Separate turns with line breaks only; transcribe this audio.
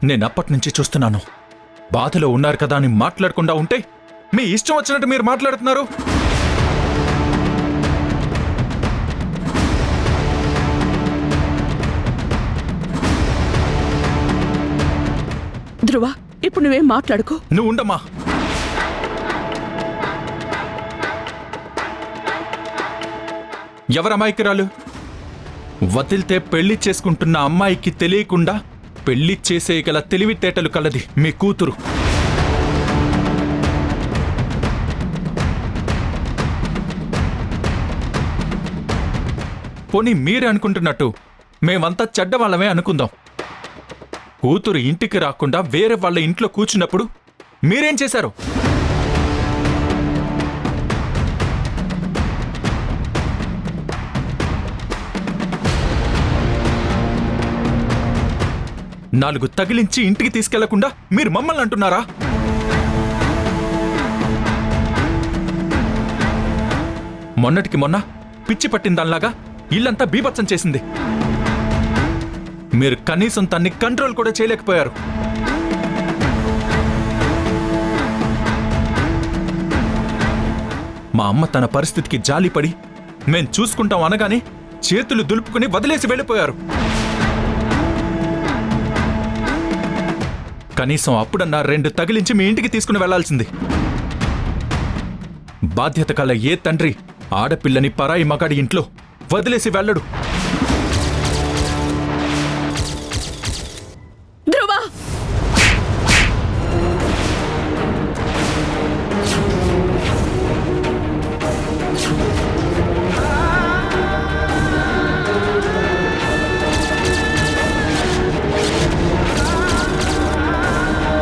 నేనప్పటినుంచి చూస్తున్నాను. బాధలో ఉన్నారు కదా అని మాట్లాడకుండా ఉంటే మీ ఇష్టం వచ్చినట్టు మీరు మాట్లాడుతున్నారు.
ధ్రువ, ఇప్పుడు నువ్వేం మాట్లాడుకో.
నువ్వు ఉండమ్మా. ఎవరమ్మాయికిరాలు? వదిలితే పెళ్లి చేసుకుంటున్న అమ్మాయికి తెలియకుండా పెళ్లి చేసేయగల తెలివితేటలు కలది మీ కూతురు. పోనీ మీరే అనుకుంటున్నట్టు మేమంతా చెడ్డవాళ్ళమే అనుకుందాం. కూతురు ఇంటికి రాకుండా వేరే వాళ్ళ ఇంట్లో కూర్చున్నప్పుడు మీరేం చేశారు? నాలుగు తగిలించి ఇంటికి తీసుకెళ్లకుండా మీరు మమ్మల్ని అంటున్నారా? మొన్నటికి మొన్న పిచ్చి పట్టిందాల్లాగా ఇల్లంతా బీభత్సం చేసింది. మీరు కనీసం తన్ని కంట్రోల్ కూడా చేయలేకపోయారు. మా అమ్మ తన పరిస్థితికి జాలిపడి మేం చూసుకుంటాం అనగానే చేతులు దులుపుకుని వదిలేసి వెళ్ళిపోయారు. కనీసం అప్పుడన్నా 2 తగిలించి మీ ఇంటికి తీసుకుని వెళ్లాల్సింది. బాధ్యత కల ఏ తండ్రి ఆడపిల్లని పరాయి మగాడి ఇంట్లో వదిలేసి వెళ్ళడు.
ధ్రువ!